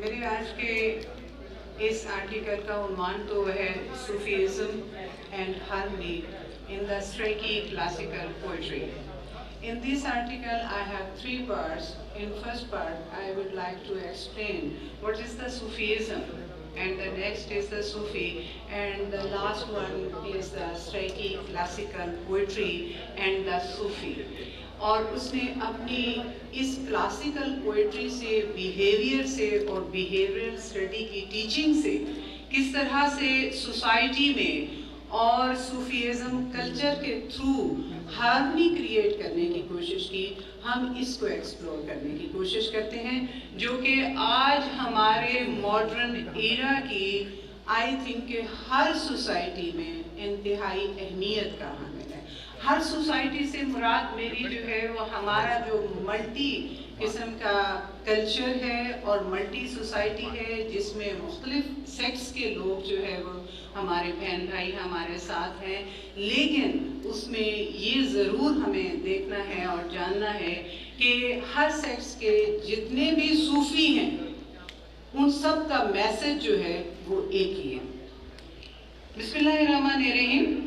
میرے آج کے اس آرٹیکل کا عنوان تو ہے Sufism and harmony in the striking classical poetry. In this article, I have 3 parts. In first part, I would like to explain what is the Sufism, and the next is the Sufi, and the last one is the striking classical poetry and the Sufi. اور اس نے اپنی اس classical poetry سے، behaviour سے اور behaviour study کی teaching سے کس طرح سے سوسائٹی میں اور صوفیزم کلچر کے تھرو ہارمنی کریٹ کرنے کی کوشش کی. ہم اس کو ایکسپلور کرنے کی کوشش کرتے ہیں جو کہ آج ہمارے ماڈرن ایرا کی آئی تھنک کہ ہر سوسائٹی میں انتہائی اہمیت کا حامل ہے. ہر سوسائٹی سے مراد میری جو ہے وہ ہمارا جو ملٹی قسم کا کلچر ہے اور ملٹی سوسائٹی ہے جس میں مختلف سیکس کے لوگ جو ہے وہ ہمارے بہن بھائی ہمارے ساتھ ہیں، لیکن اس میں یہ ضرور ہمیں دیکھنا ہے اور جاننا ہے کہ ہر سیکس کے جتنے بھی صوفی ہیں ان سب کا میسج جو ہے وہ ایک ہی ہے. بسم اللہ الرحمن الرحیم.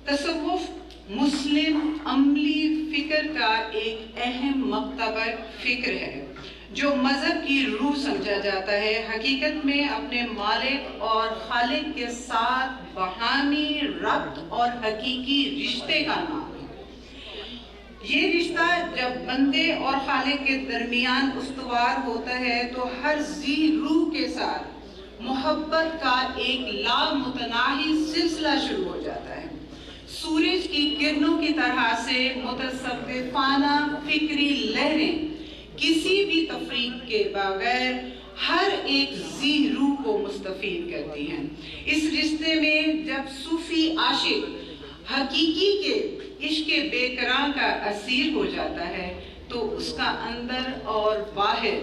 تصوف مسلم عملی فکر کا ایک اہم مکتبہ فکر ہے جو مذہب کی روح سمجھا جاتا ہے. حقیقت میں اپنے مالک اور خالق کے ساتھ باہمی ربط اور حقیقی رشتے کا نام ہے. یہ رشتہ جب بندے اور خالق کے درمیان استوار ہوتا ہے تو ہر ذی روح کے ساتھ محبت کا ایک لامتناہی سلسلہ شروع ہو جاتا ہے. سورج کی کرنوں کی طرح سے متصوفانہ فکری لہریں کسی بھی تفریق کے بغیر ہر ایک ذی روح کو مستفید کرتی ہیں. اس رشتے میں جب صوفی عاشق حقیقی کے عشق بے قرار کا اسیر ہو جاتا ہے تو اس کا اندر اور باہر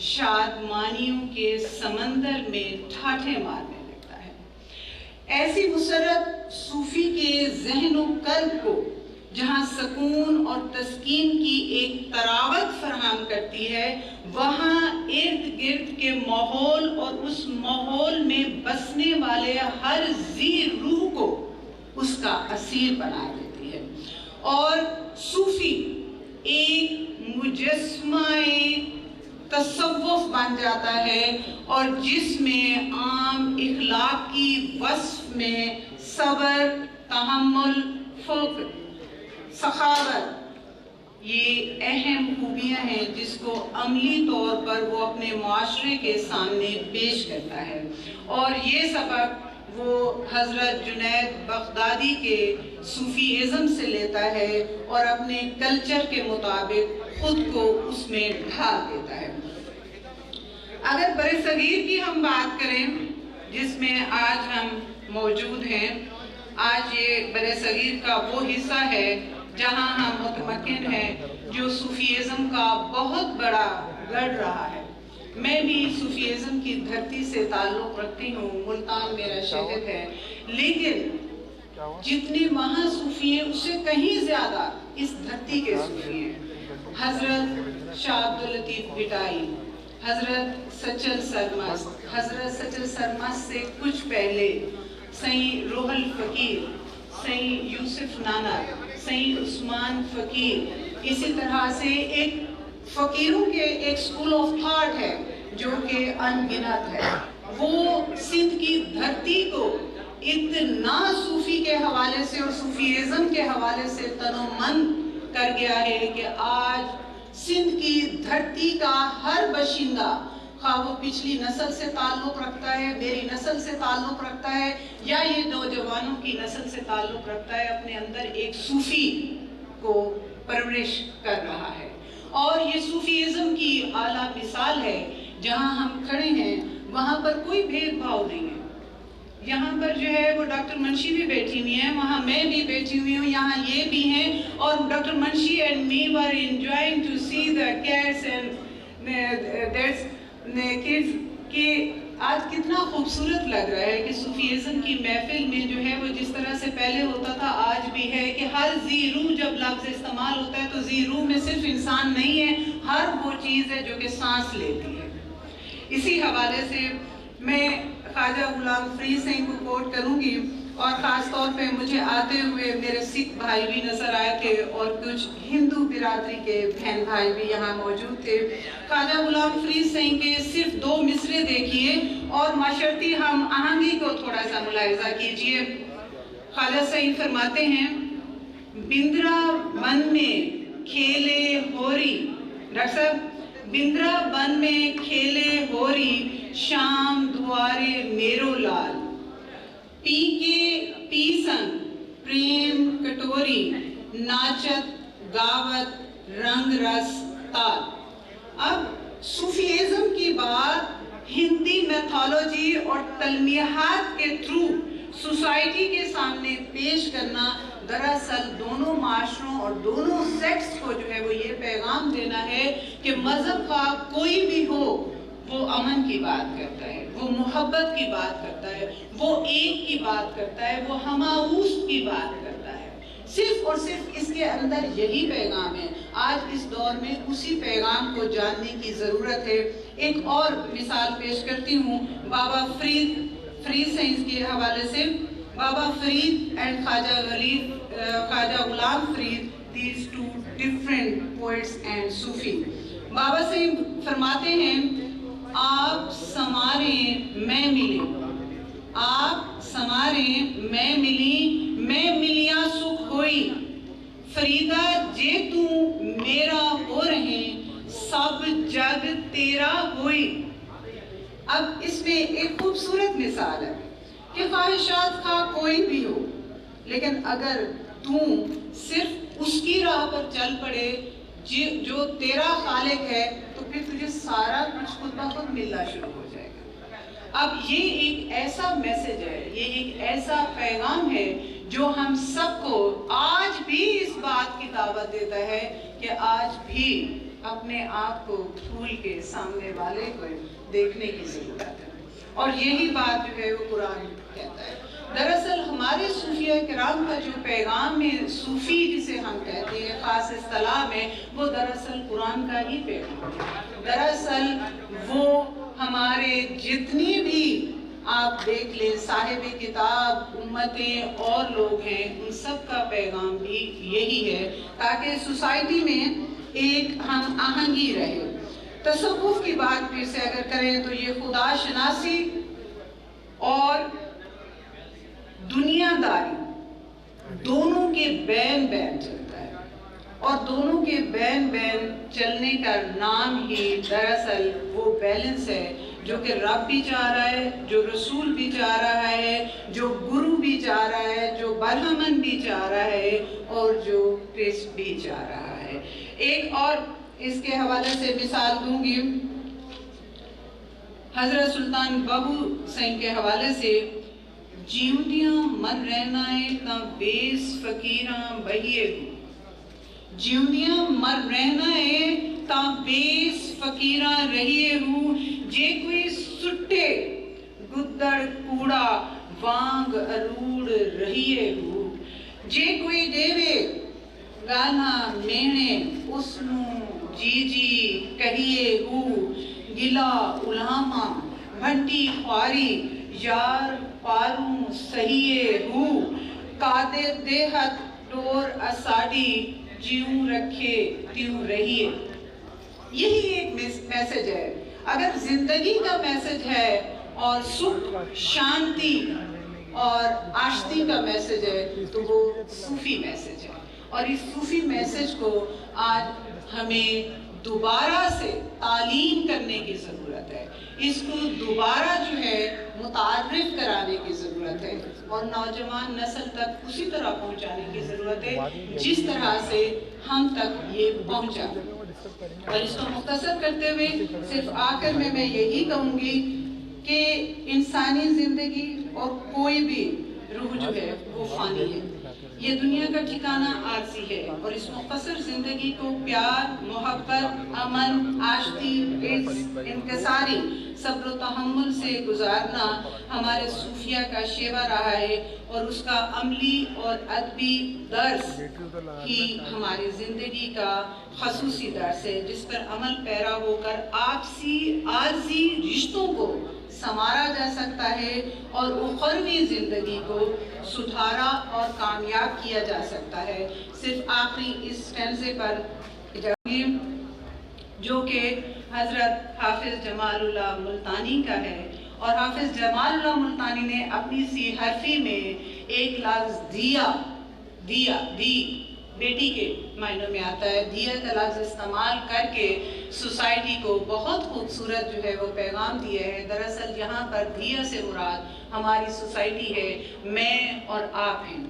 شادمانیوں کے سمندر میں ٹھاٹھے مارنے لگتا ہے. ایسی مسرت صوفی کے ذہن و قلب کو جہاں سکون اور تسکین کی ایک تراوت فراہم کرتی ہے، وہاں ارد گرد کے ماحول اور اس ماحول میں بسنے والے ہر ذی روح کو اس کا اسیر بنا دیتی ہے. اور صوفی ایک مجسمہ تصوف بن جاتا ہے اور جس میں عام اخلاقی وصف میں صبر، تحمل، فقر، سخاوت یہ اہم خوبیاں ہیں جس کو عملی طور پر وہ اپنے معاشرے کے سامنے پیش کرتا ہے. اور یہ سبق وہ حضرت جنید بغدادی کے صوفیزم سے لیتا ہے اور اپنے کلچر کے مطابق خود کو اس میں ڈھال دیتا ہے. اگر برصغیر کی ہم بات کریں جس میں آج ہم موجود ہیں، آج یہ برصغیر کا وہ حصہ ہے جہاں ہم متمکن ہیں جو صوفیزم کا بہت بڑا گڑھ رہا ہے. میں بھی صوفیزم کی دھرتی سے تعلق رکھتی ہوں، ملتان میرا شہر ہے، لیکن جتنے وہاں صوفی ہیں اس سے کہیں زیادہ اس دھرتی کے صوفی ہیں. حضرت شاہ عبداللطیف بٹائی، حضرت سچل سرمست، حضرت سچل سرمست سے کچھ پہلے سید روح الفقیر، سید یوسف نانا، سید عثمان فقیر، اسی طرح سے ایک فقیروں کے ایک سکول آف تھاٹ ہے جو کہ انگنت ہے. وہ سندھ کی دھرتی کو اتنا صوفی کے حوالے سے اور صوفیزم کے حوالے سے تنومند کر گیا ہے کہ آج سندھ کی دھرتی کا ہر باشندہ، خواہ وہ پچھلی نسل سے تعلق رکھتا ہے، میری نسل سے تعلق رکھتا ہے یا یہ نوجوانوں کی نسل سے تعلق رکھتا ہے، اپنے اندر ایک صوفی کو پرورش کر رہا ہے. اور یہ صوفیزم کی اعلیٰ مثال ہے. جہاں ہم کھڑے ہیں وہاں پر کوئی بھید بھاؤ نہیں ہے. یہاں پر جو ہے وہ ڈاکٹر منشی بھی بیٹھی ہوئی ہیں، وہاں میں بھی بیٹھی ہوئی ہوں، یہاں یہ بھی ہیں. اور doctor Munshi and me were enjoying to see the cats and that's kids کہ آج کتنا خوبصورت لگ رہا ہے کہ صوفیزم کی محفل میں جو ہے وہ جس طرح سے پہلے ہوتا تھا آج بھی ہے کہ ہر ذی روح جب لفظ استعمال ہوتا ہے تو ذی روح میں صرف انسان نہیں ہے، ہر وہ چیز ہے جو کہ سانس لیتی ہے. اسی حوالے سے میں خواجہ غلام فرید سنگھ کو کوٹ کروں گی، اور خاص طور پہ مجھے آتے ہوئے میرے سکھ بھائی بھی نظر آئے تھے اور کچھ ہندو برادری کے بہن بھائی بھی یہاں موجود تھے۔ خواجہ غلام فرید سنگھ کے صرف 2 مصرے دیکھیے اور معاشرتی ہم آہنگی کو تھوڑا سا ملاحظہ کیجئے۔ خواجہ سنگھ فرماتے ہیں، بندرا بن میں کھیلے ہوری، ڈاکٹر صاحب، بندرا بن میں کھیلے ہوری، شام دوارے میرو لال، پی کے پیسن پریم کٹوری، ناچت گاوت رنگ رس تال۔ اب صوفیزم کی بات ہندی میتھولوجی اور تلمیحات کے تھرو سوسائٹی کے سامنے پیش کرنا، دراصل دونوں معاشروں اور دونوں سیکس کو جو ہے وہ یہ پیغام دینا ہے کہ مذہب کا کوئی بھی ہو، وہ امن کی بات کرتا ہے، وہ محبت کی بات کرتا ہے، وہ ایک کی بات کرتا ہے، وہ ہماہوست کی بات کرتا ہے۔ صرف اور صرف اس کے اندر یہی پیغام ہے۔ آج اس دور میں اسی پیغام کو جاننے کی ضرورت ہے۔ ایک اور مثال پیش کرتی ہوں بابا فرید سنگھ کے حوالے سے۔ بابا Farid and Khwaja Ghulam Farid, these two different poets and Sufi۔ بابا سنگھ فرماتے ہیں، آپ سماریں میں ملی، آپ سماریں میں ملی، میں ملیاں سکھ ہوئی، فریدہ جے تو میرا ہو رہے، سب جگ تیرا ہوئی۔ اب اس میں ایک خوبصورت مثال ہے کہ خواہشات کا کوئی بھی ہو، لیکن اگر تم صرف اس کی راہ پر چل پڑے جو تیرا خالق ہے، تو پھر تجھے سارا کچھ خود بخود ملنا شروع ہو جائے گا۔ اب یہ ایک ایسا میسج ہے، یہ ایک ایسا پیغام ہے جو ہم سب کو آج بھی اس بات کی دعوت دیتا ہے کہ آج بھی اپنے آپ کو کھول کے سامنے والے کو دیکھنے کی ضرورت ہے، اور یہی بات جو ہے وہ قرآن کہتا ہے۔ دراصل ہمارے صوفیہ کرام کا جو پیغام ہے، صوفی جسے ہم کہتے ہیں خاص اصطلاح میں، وہ دراصل قرآن کا ہی پیغام ہے۔ دراصل وہ ہمارے جتنی بھی آپ دیکھ لیں صاحب کتاب امتیں اور لوگ ہیں، ان سب کا پیغام بھی یہی ہے، تاکہ سوسائٹی میں ایک ہم آہنگی رہے۔ تصوف کی بات پھر سے اگر کریں تو یہ خدا شناسی اور دنیا داری دونوں کے بین بین چلتا ہے، اور دونوں کے بین بین چلنے کا نام ہی دراصل وہ بیلنس ہے جو کہ رب بھی چاہ رہا ہے، جو رسول بھی چاہ رہا ہے، جو گرو بھی چاہ رہا ہے، جو برہمن بھی چاہ رہا ہے، اور جو کرسٹ بھی چاہ رہا ہے۔ ایک اور اس کے حوالے سے مثال دوں گی، حضرت سلطان بہو سنگھ کے حوالے سے، جیوندیاں من رہنا ہے تاں بیس فقیراں بہیے ہوں، جیوندیاں من رہنا ہے تاں بیس فقیراں رہیے ہوں، جے کوئی سٹے گدڑ کوڑا وانگ اروڑ رہیے ہوں، جے کوئی دیوے گانا مینے اس نو جی جی کہیے ہوں، گلا علامہ بھنٹی خواری یار پاروں سہیے ہوں، قادر دیہت ٹور اساڑی جیوں رکھے تیوں رہیے۔ یہی ایک میسج ہے۔ اگر زندگی کا میسج ہے اور سکھ شانتی اور آشتی کا میسج ہے تو وہ صوفی میسج ہے، اور اس صوفی میسج کو آج ہمیں دوبارہ سے تعلیم کرنے کی ضرورت ہے، اس کو دوبارہ جو ہے متعارف کرانے کی ضرورت ہے، اور نوجوان نسل تک اسی طرح پہنچانے کی ضرورت ہے جس طرح سے ہم تک یہ پہنچا۔ اور اس کو مختصر کرتے ہوئے صرف آخر میں یہی کہوں گی کہ انسانی زندگی اور کوئی بھی روح جو ہے وہ فانی ہے، یہ دنیا کا ٹھکانہ عارضی ہے اور اس مختصر زندگی کو پیار، محبت، امن، آشتی، عز، انکساری، صبر و تحمل سے گزارنا ہمارے صوفیہ کا شیوا رہا ہے، اور اس کا عملی اور ادبی درس ہی ہماری زندگی کا خصوصی درس ہے، جس پر عمل پیرا ہو کر آپسی عارضی رشتوں کو سنوارا جا سکتا ہے اور اخروی زندگی کو سدھارا اور کامیاب کیا جا سکتا ہے۔ صرف آخری اس سٹینزے پر جو کہ حضرت حافظ جمال اللہ ملتانی کا ہے، اور حافظ جمال اللہ ملتانی نے اپنی سی حرفی میں ایک لفظ دیا بیٹی کے معنوں میں آتا ہے، دیا کا لفظ استعمال کر کے سوسائٹی کو بہت خوبصورت جو ہے وہ پیغام دیا ہے۔ دراصل یہاں پر دیا سے مراد ہماری سوسائٹی ہے، میں اور آپ ہیں۔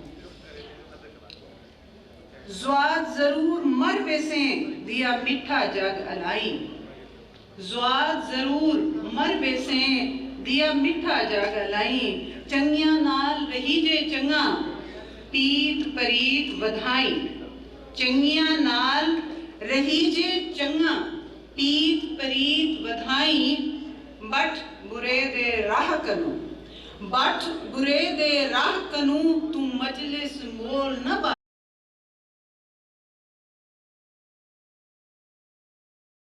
زواد ضرور مر بیسیں دیا مٹھا جگ الائی، زواد ضرور مر بیسیں دیا مٹھا جگ الائی، چنگیاں نال رہی جے چنگا پیت پریت ودھائی، چنگیاں نال رہی جے چنگا پیت پریت ودھائی، بٹ برے دے راہ کنو، بٹ برے دے راہ کنو، تو مجلس مول نہ